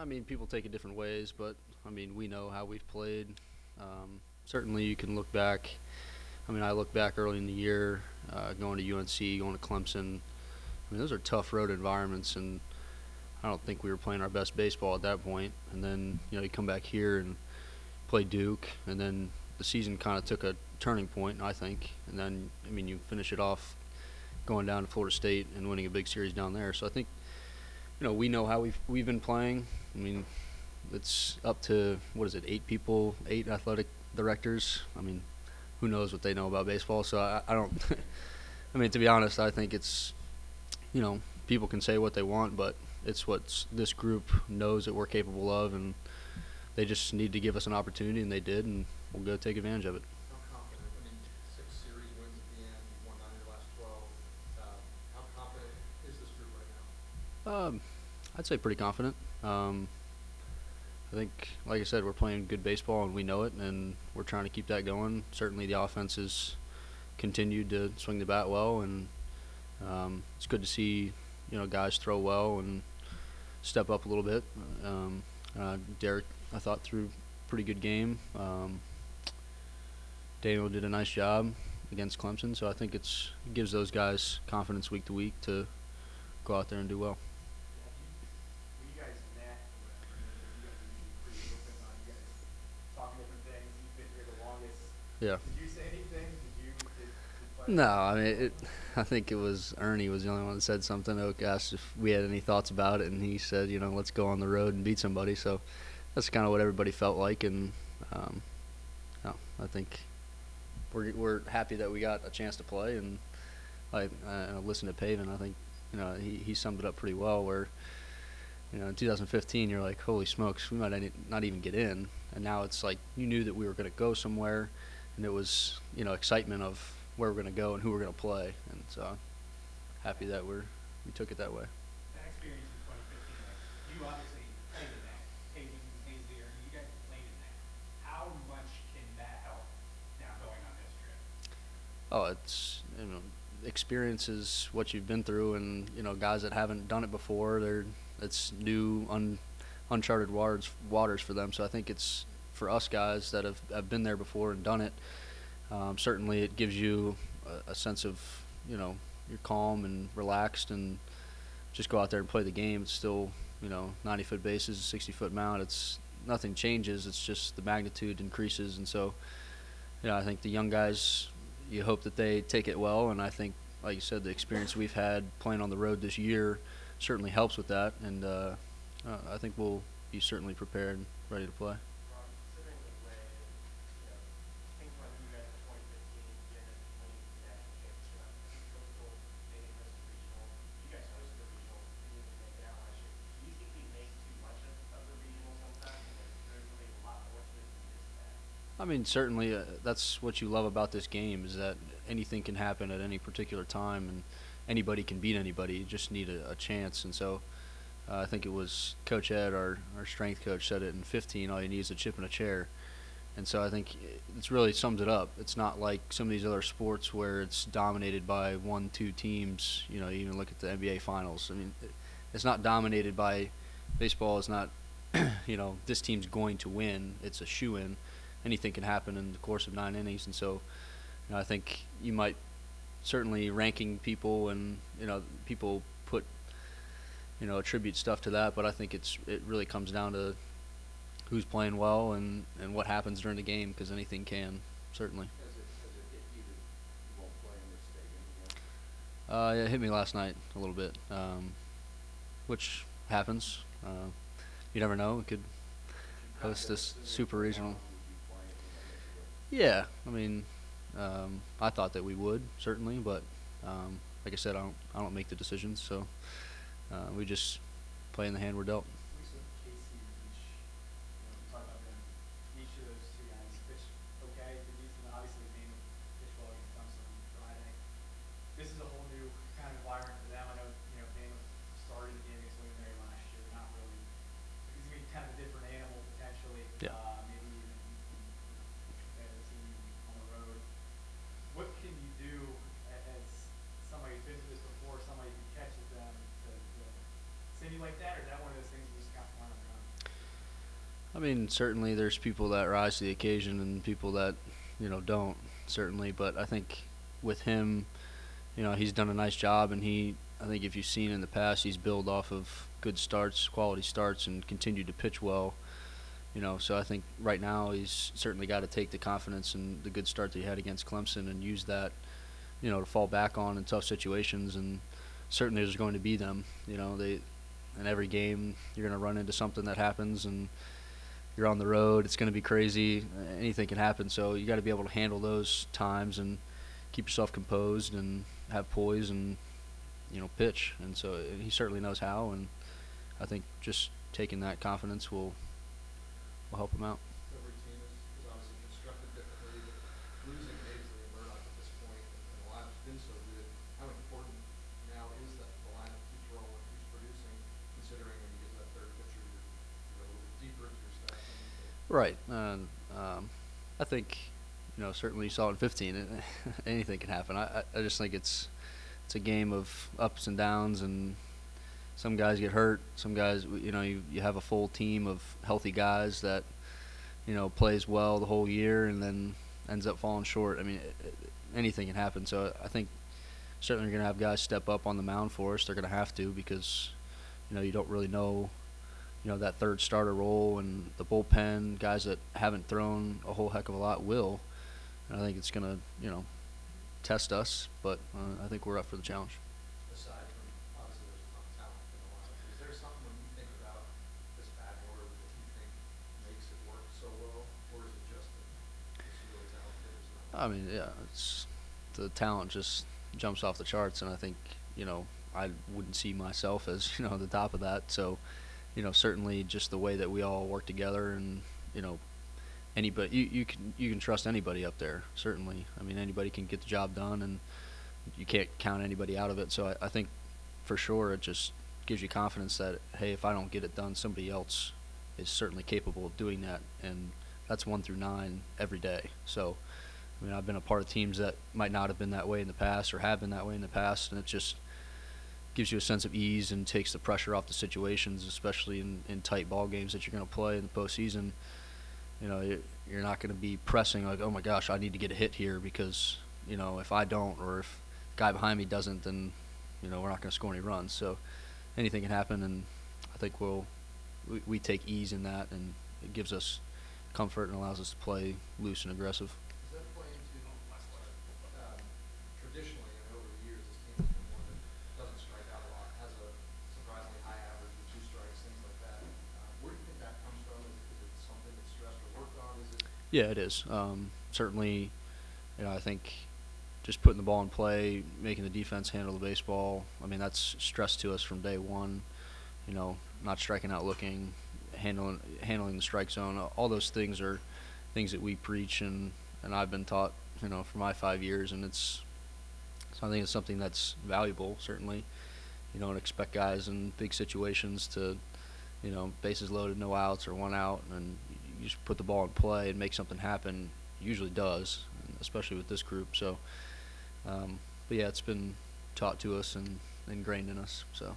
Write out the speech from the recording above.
I mean, people take it different ways, but I mean, we know how we've played. Certainly, you can look back. I mean, I look back early in the year, going to UNC, going to Clemson. I mean, those are tough road environments, and I don't think we were playing our best baseball at that point. And then, you come back here and play Duke, and then the season kind of took a turning point, I think. And then, I mean, you finish it off going down to Florida State and winning a big series down there. So I think, we know how we've been playing. I mean, it's up to, what is it, 8 athletic directors. I mean, who knows what they know about baseball. So I don't – I mean, to be honest, I think it's, people can say what they want, but it's what this group knows that we're capable of, and they just need to give us an opportunity, and they did, and we'll go take advantage of it. How confident? I mean, 6 series wins at the end. You won 9 of your last 12. How confident is this group right now? I'd say pretty confident. I think, like I said, we're playing good baseball, and we know it, and we're trying to keep that going. Certainly the offense has continued to swing the bat well, and it's good to see, guys throw well and step up a little bit. Derek, I thought, threw a pretty good game. Daniel did a nice job against Clemson, so I think it gives those guys confidence week to week to go out there and do well. When you guys met, you guys are usually pretty open on you guys talking different things. You've been here the longest. Yeah. Did you say anything? No, I mean, I think it was Ernie was the only one that said something. Oak asked if we had any thoughts about it, and he said, let's go on the road and beat somebody. So that's kind of what everybody felt like, and I think we're happy that we got a chance to play. And I listened to Paven. I think he summed it up pretty well. Where in 2015 you're like, holy smokes, we might not even get in, and now it's like you knew that we were going to go somewhere, and it was excitement of where we're going to go and who we're going to play, and so happy that we took it that way. That experience in 2015, you obviously played in that. Hayden, Hazley, you guys played in that. How much can that help now going on this trip? Oh, it's experience is what you've been through, and guys that haven't done it before, it's new, uncharted waters for them. So I think it's for us guys that have been there before and done it. Certainly it gives you a sense of, you're calm and relaxed and just go out there and play the game. It's still, 90-foot bases, 60-foot mound. Nothing changes. It's just the magnitude increases. And so, I think the young guys, you hope that they take it well. And I think, like you said, the experience we've had playing on the road this year certainly helps with that. And I think we'll be certainly prepared and ready to play. I mean, certainly that's what you love about this game, is that anything can happen at any particular time, and anybody can beat anybody. You just need a chance. And so I think it was Coach Ed, our strength coach, said it in 15, all you need is a chip and a chair. And so I think it's really sums it up. It's not like some of these other sports where it's dominated by 1-2 teams. You even look at the NBA Finals. I mean, it's not dominated by – baseball is not, this team's going to win. It's a shoo-in. Anything can happen in the course of 9 innings. And so I think you might certainly ranking people and, people put, attribute stuff to that. But I think it really comes down to who's playing well and what happens during the game, because anything can, certainly. Has it hit you that you won't play in this stadium again? Yeah, it hit me last night a little bit, which happens. You never know. We could host this super regional. Yeah, I mean, I thought that we would, certainly, but like I said, I don't make the decisions, so we just play in the hand we're dealt. Each of those two guys pitched okay. Obviously, the game of pitch well against Clemson on Friday. This is a whole new kind of environment for them. I know, Daniel started the game against William Mary last year. Not really. It's going to be kind of a different animal potentially. Yeah. Maybe even compare the team on the road. What can you do as somebody who's been through this before, somebody who catches them to simulate that, or is that one of those things mean, certainly there's people that rise to the occasion and people that, don't, certainly. But I think with him, he's done a nice job, and I think if you've seen in the past, he's built off of good starts, quality starts, and continued to pitch well. So I think right now he's certainly got to take the confidence and the good start that he had against Clemson and use that, to fall back on in tough situations. And certainly there's going to be them. In every game you're going to run into something that happens, and you're on the road. It's going to be crazy. Anything can happen. So you got to be able to handle those times and keep yourself composed and have poise and pitch. And so he certainly knows how. And I think just taking that confidence will help him out. Every team is obviously constructed differently, but losing Avery and Murdoch at this point, and the lineup's been so good, how important now is that the lineup keeps rolling, keeps producing, considering when you get to that third pitcher, you're a little bit deeper into your staff? Right. I think, certainly you saw it in 15. Anything can happen. I just think it's a game of ups and downs, and some guys get hurt. Some guys, you have a full team of healthy guys that, plays well the whole year and then ends up falling short. I mean, anything can happen. So I think certainly you're going to have guys step up on the mound for us. They're going to have to, because, you don't really know, that third starter role, and the bullpen, guys that haven't thrown a whole heck of a lot will. And I think it's going to, test us, but I think we're up for the challenge. Aside from, obviously, there's a ton of talent in the lineup, is there something when you think about this batting order that you think makes it work so well, or is it just that it's really talented? I mean, yeah, the talent just jumps off the charts, and I think, I wouldn't see myself as, the top of that. So, certainly just the way that we all work together, and, anybody, you can trust anybody up there, certainly. I mean, anybody can get the job done, and you can't count anybody out of it. So I think for sure it just gives you confidence that, hey, if I don't get it done, somebody else is certainly capable of doing that. And that's 1 through 9 every day. So, I mean, I've been a part of teams that might not have been that way in the past or have been that way in the past, and it just gives you a sense of ease and takes the pressure off the situations, especially in tight ball games that you're going to play in the postseason. You're not going to be pressing like, oh my gosh, I need to get a hit here, because, if I don't, or if the guy behind me doesn't, then, we're not going to score any runs. So anything can happen, and I think we take ease in that, and it gives us comfort and allows us to play loose and aggressive. Does that play into, traditionally, and over the years, this team has been one that doesn't strike out a lot, has a surprisingly high average with 2 strikes, things like that. Where do you think that comes from? Is it something that's stressed or worked on? Is it? Yeah, it is. Certainly, I think just putting the ball in play, making the defense handle the baseball, I mean, that's stressed to us from day one. Not striking out looking, handling the strike zone. All those things are things that we preach, and I've been taught, for my 5 years, and so I think it's something that's valuable, certainly. You don't expect guys in big situations to, bases loaded, no outs or 1 out, and you just put the ball in play and make something happen. It usually does, especially with this group. So, but yeah, it's been taught to us and ingrained in us. So.